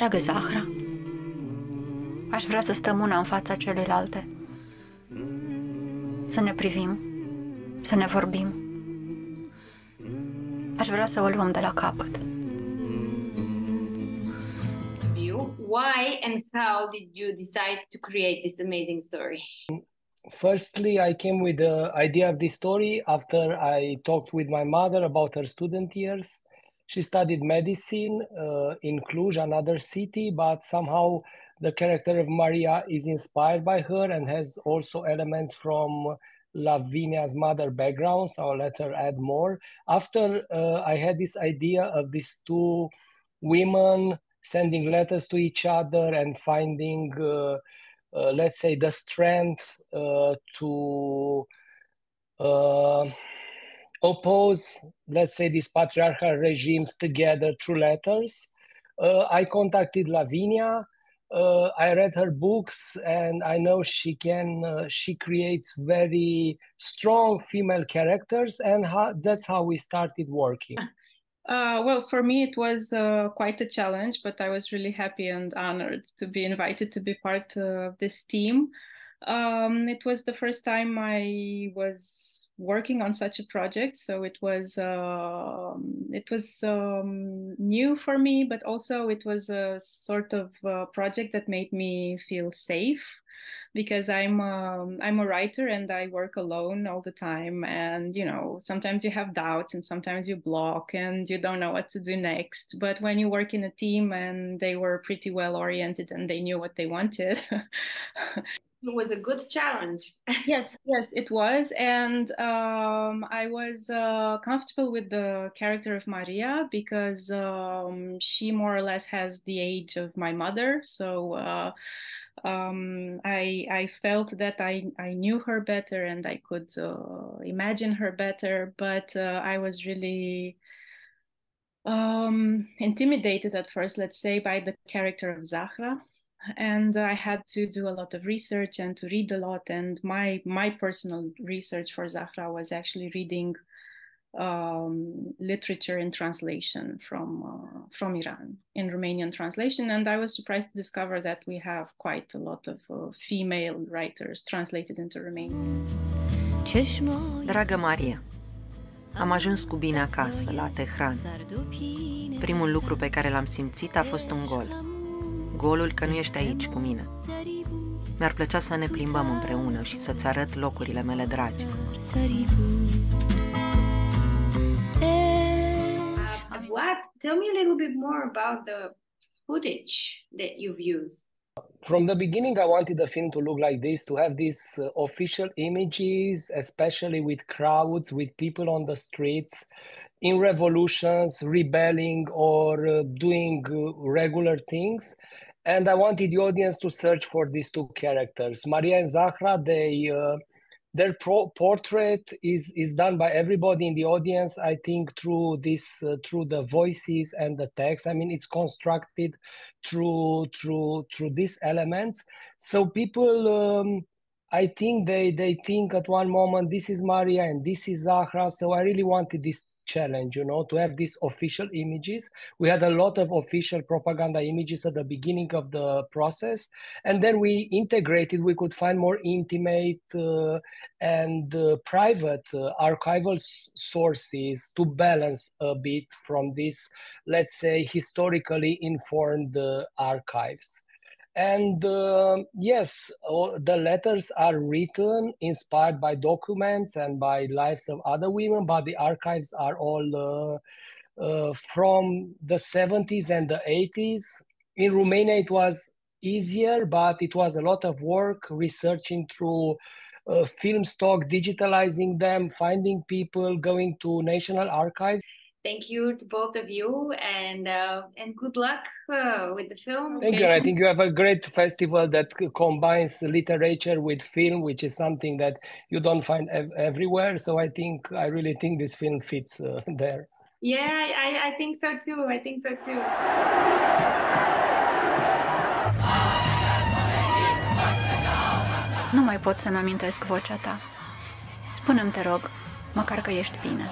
Dragă Zahra, aș vrea să stăm una în fața celelalte, să ne privim, să ne vorbim. Aș vrea să o luăm de la capăt. Why and how did you decide to create this amazing story? Firstly, I came with the idea of this story after I talked with my mother about her student years. She studied medicine in Cluj, another city, but somehow the character of Maria is inspired by her and has also elements from Lavinia's mother background, so I'll let her add more. After I had this idea of these two women sending letters to each other and finding, let's say, the strength to oppose, let's say, these patriarchal regimes together through letters. I contacted Lavinia. I read her books, and I know she creates very strong female characters, and that's how we started working. Well, for me, it was quite a challenge, but I was really happy and honored to be invited to be part of this team. It was the first time I was working on such a project, so it was new for me, but also it was a sort of project that made me feel safe, because I'm a writer and I work alone all the time, and you know, sometimes you have doubts and sometimes you block and you don't know what to do next. But when you work in a team and they were pretty well oriented and they knew what they wanted. It was a good challenge. Yes, it was. And I was comfortable with the character of Maria because she more or less has the age of my mother. So I felt that I knew her better and I could imagine her better. But I was really intimidated at first, let's say, by the character of Zahra. And I had to do a lot of research and to read a lot. And my personal research for Zahra was actually reading literature in translation from Iran, in Romanian translation. And I was surprised to discover that we have quite a lot of female writers translated into Romanian. Dragă Maria, am ajuns cu bine acasă, la Tehran. Primul lucru pe care l-am simțit a fost un gol. Golul că nu ești aici cu mine. Mi-ar plăcea să ne plimbăm împreună și să-ți arăt locurile mele dragi. Vlad, tell me a little bit more about the footage that you've used. From the beginning, I wanted the film to look like this, to have these official images, especially with crowds, with people on the streets, in revolutions, rebelling or doing regular things. And I wanted the audience to search for these two characters. Maria and Zahra, their portrait is done by everybody in the audience, I think, through the voices and the text. I mean, it's constructed through these elements. So people, I think they think at one moment, this is Maria and this is Zahra. So I really wanted this challenge, you know, to have these official images. We had a lot of official propaganda images at the beginning of the process, and then we integrated. We could find more intimate and private archival sources to balance a bit from this, let's say, historically informed archives. And yes, the letters are written, inspired by documents and by lives of other women, but the archives are all from the 70s and the 80s. In Romania, it was easier, but it was a lot of work researching through film stock, digitalizing them, finding people, going to national archives. Thank you to both of you, and good luck with the film. Thank you. And I think you have a great festival that combines literature with film, which is something that you don't find everywhere. So I really think this film fits there. Yeah, I think so too. I think so too. Nu mai pot să-mi amintesc vocea ta. Spune-mi, te rog, măcar că ești bine.